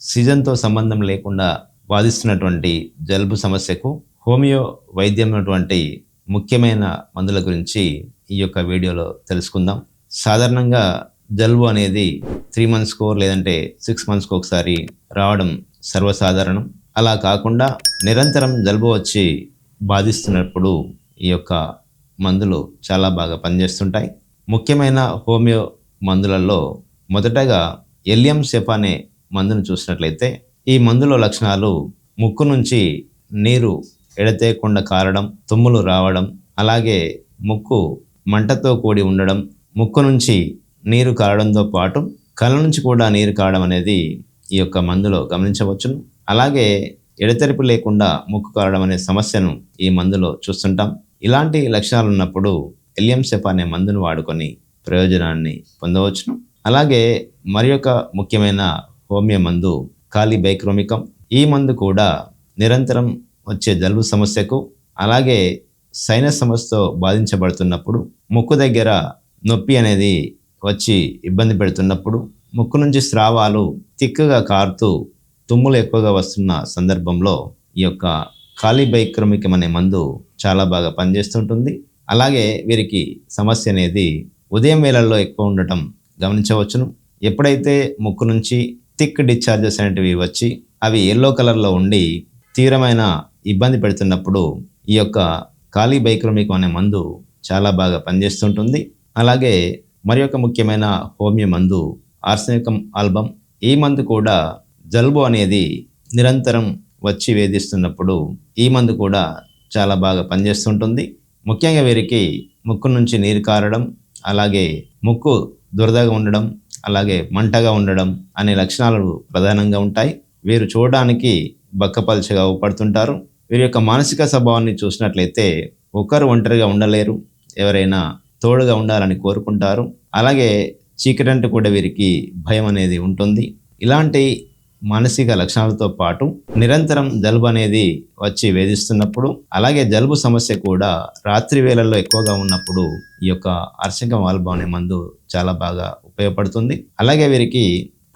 సీజన్తో సంబంధం లేకుండా బాధిస్తున్నటువంటి జలుబు సమస్యకు హోమియో వైద్యం ఉన్నటువంటి ముఖ్యమైన మందుల గురించి ఈ యొక్క వీడియోలో తెలుసుకుందాం. సాధారణంగా జలుబు అనేది 3 మంత్స్కో లేదంటే 6 మంత్స్కో ఒకసారి రావడం సర్వసాధారణం. అలా కాకుండా నిరంతరం జలుబు వచ్చి బాధిస్తున్నప్పుడు ఈ యొక్క మందులు చాలా బాగా పనిచేస్తుంటాయి. ముఖ్యమైన హోమియో మందులలో మొదటగా ఎలియం సెఫ్ అనే మందును చూసినట్లయితే ఈ మందులో లక్షణాలు ముక్కు నుంచి నీరు ఎడతేయకుండా కారడం, తుమ్ములు రావడం, అలాగే ముక్కు మంటతో కూడి ఉండడం, ముక్కు నుంచి నీరు కారడంతో పాటు కళ్ళ నుంచి కూడా నీరు కారడం అనేది ఈ యొక్క మందులో గమనించవచ్చును. అలాగే ఎడతెరిపి లేకుండా ముక్కు కారడం అనే సమస్యను ఈ మందులో చూస్తుంటాం. ఇలాంటి లక్షణాలు ఉన్నప్పుడు ఎలియం సెఫ్ అనే మందును వాడుకొని ప్రయోజనాన్ని పొందవచ్చును. అలాగే మరి ఒక ముఖ్యమైన హోమియో మందు కాలిబైక్రోమికం. ఈ మందు కూడా నిరంతరం వచ్చే జలుబు సమస్యకు, అలాగే సైనస్ సమస్యతో బాధించబడుతున్నప్పుడు, ముక్కు దగ్గర నొప్పి అనేది వచ్చి ఇబ్బంది పెడుతున్నప్పుడు, ముక్కు నుంచి స్రావాలు తిక్కుగా కారుతూ తుమ్ములు ఎక్కువగా వస్తున్న సందర్భంలో ఈ యొక్క కాలిబైక్రోమికం అనే మందు చాలా బాగా పనిచేస్తుంటుంది. అలాగే వీరికి సమస్య అనేది ఉదయం వేళల్లో ఎక్కువ ఉండటం గమనించవచ్చును. ఎప్పుడైతే ముక్కు నుంచి థిక్ డిశ్చార్జెస్ అనేటివి వచ్చి అవి ఎల్లో కలర్లో ఉండి తీవ్రమైన ఇబ్బంది పెడుతున్నప్పుడు ఈ యొక్క కాలిబైక్రోమికం అనే మందు చాలా బాగా పనిచేస్తుంటుంది. అలాగే మరి ఒక ముఖ్యమైన హోమియో మందు ఆర్సెనికం ఆల్బమ్. ఈ మందు కూడా జలుబు అనేది నిరంతరం వచ్చి వేధిస్తున్నప్పుడు ఈ మందు కూడా చాలా బాగా పనిచేస్తుంటుంది. ముఖ్యంగా వీరికి ముక్కు నుంచి నీరు కారడం, అలాగే ముక్కు దురదగా ఉండడం, అలాగే మంటగా ఉండడం అనే లక్షణాలు ప్రధానంగా ఉంటాయి. వీరు చూడడానికి బక్కపల్చగా ఊపడుతుంటారు. వీరి యొక్క మానసిక స్వభావాన్ని చూసినట్లయితే ఒకరు ఒంటరిగా ఉండలేరు, ఎవరైనా తోడుగా ఉండాలని కోరుకుంటారు. అలాగే చీకటంటే కూడా వీరికి భయం అనేది ఉంటుంది. ఇలాంటి మానసిక లక్షణాలతో పాటు నిరంతరం జలుబు అనేది వచ్చి వేధిస్తున్నప్పుడు, అలాగే జలుబు సమస్య కూడా రాత్రి వేళల్లో ఎక్కువగా ఉన్నప్పుడు ఈ యొక్క ఆర్సెనికం ఆల్బమ్ అనే మందు చాలా బాగా ఉపయోగపడుతుంది. అలాగే వీరికి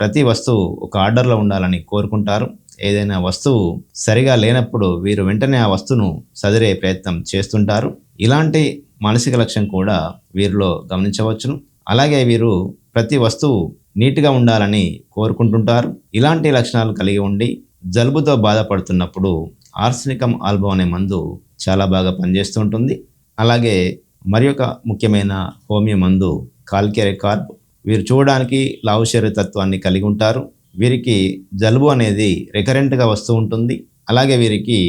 ప్రతి వస్తువు ఒక ఆర్డర్లో ఉండాలని కోరుకుంటారు. ఏదైనా వస్తువు సరిగా లేనప్పుడు వీరు వెంటనే ఆ వస్తువును సదిరే ప్రయత్నం చేస్తుంటారు. ఇలాంటి మానసిక లక్షణం కూడా వీరిలో గమనించవచ్చును. అలాగే వీరు ప్రతి వస్తువు నీట్గా ఉండాలని కోరుకుంటుంటారు. ఇలాంటి లక్షణాలు కలిగి ఉండి జలుబుతో బాధపడుతున్నప్పుడు ఆర్సెనికం ఆల్బమ్ అనే మందు చాలా బాగా పనిచేస్తూ ఉంటుంది. అలాగే మరి ఒక ముఖ్యమైన హోమియో మందు కాల్కేరెకార్బ్. వీరు చూడడానికి లావు శరీరతత్వాన్ని కలిగి ఉంటారు. వీరికి జలుబు అనేది రికరెంట్గా వస్తూ ఉంటుంది. అలాగే వీరికి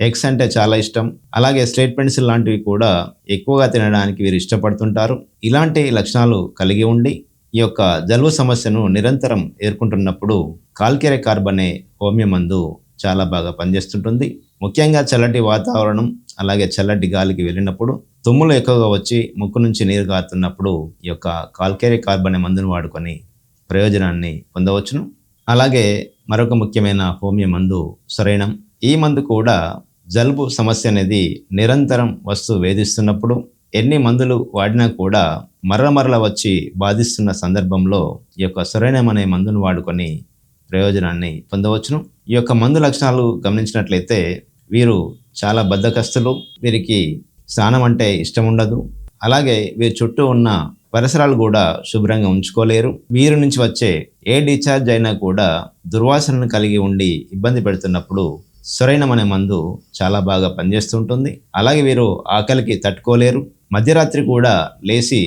ఎగ్స్ అంటే చాలా ఇష్టం. అలాగే స్లేట్ పెన్సిల్ లాంటివి కూడా ఎక్కువగా తినడానికి వీరు ఇష్టపడుతుంటారు. ఇలాంటి లక్షణాలు కలిగి ఉండి ఈ యొక్క జలుబు సమస్యను నిరంతరం ఎదుర్కొంటున్నప్పుడు కాల్కేరెకార్బ్ అనే హోమియో మందు చాలా బాగా పనిచేస్తుంటుంది. ముఖ్యంగా చల్లటి వాతావరణం, అలాగే చల్లటి గాలికి వెళ్ళినప్పుడు, తుమ్ములు ఎక్కువగా వచ్చి ముక్కు నుంచి నీరు కారుతున్నప్పుడు ఈ యొక్క కాల్కేరెకార్బ్ అనే మందును వాడుకొని ప్రయోజనాన్ని పొందవచ్చును. అలాగే మరొక ముఖ్యమైన హోమియో మందు సరైనం. ఈ మందు కూడా జలుబు సమస్య అనేది నిరంతరం వస్తూ వేధిస్తున్నప్పుడు, ఎన్ని మందులు వాడినా కూడా మరల వచ్చి బాధిస్తున్న సందర్భంలో ఈ యొక్క సరైనం అనే మందును వాడుకొని ప్రయోజనాన్ని పొందవచ్చును. ఈ యొక్క మందు లక్షణాలు గమనించినట్లయితే వీరు చాలా బద్ధకస్తులు, వీరికి స్నానం అంటే ఇష్టం ఉండదు. అలాగే వీరి చుట్టూ ఉన్న పరిసరాలు కూడా శుభ్రంగా ఉంచుకోలేరు. వీరి నుంచి వచ్చే ఏ డిశ్చార్జ్ అయినా కూడా దుర్వాసనను కలిగి ఉండి ఇబ్బంది పెడుతున్నప్పుడు సరైనం అనే మందు చాలా బాగా పనిచేస్తుంటుంది. అలాగే వీరు ఆకలికి తట్టుకోలేరు. మధ్యరాత్రి కూడా లేచి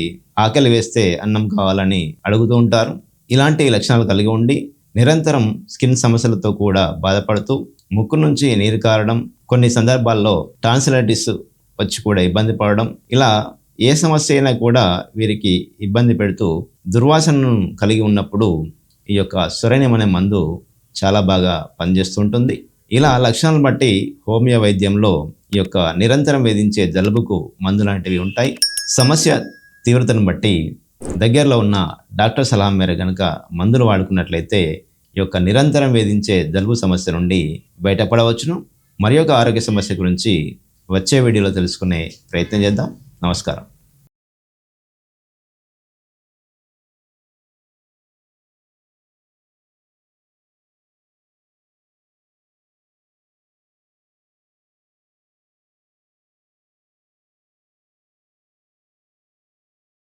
ఆకలి వేస్తే అన్నం కావాలని అడుగుతూ ఉంటారు. ఇలాంటి లక్షణాలు కలిగి ఉండి నిరంతరం స్కిన్ సమస్యలతో కూడా బాధపడుతూ ముక్కు నుంచి నీరు కారడం, కొన్ని సందర్భాల్లో టాన్సిలైటిస్ వచ్చి కూడా ఇబ్బంది పడడం, ఇలా ఏ సమస్య అయినా కూడా వీరికి ఇబ్బంది పెడుతూ దుర్వాసనను కలిగి ఉన్నప్పుడు ఈ యొక్క సరైనం అనే మందు చాలా బాగా పనిచేస్తుంటుంది. ఇలా లక్షణాలను బట్టి హోమియో వైద్యంలో ఈ యొక్క నిరంతరం వేధించే జలుబుకు మందు లాంటివి ఉంటాయి. సమస్య తీవ్రతను బట్టి దగ్గరలో ఉన్న డాక్టర్ సలహా మేర కనుక మందులు వాడుకున్నట్లయితే ఈ యొక్క నిరంతరం వేధించే జలుబు సమస్య నుండి బయటపడవచ్చును. మరి ఒక ఆరోగ్య సమస్య గురించి వచ్చే వీడియోలో తెలుసుకునే ప్రయత్నం చేద్దాం. నమస్కారం.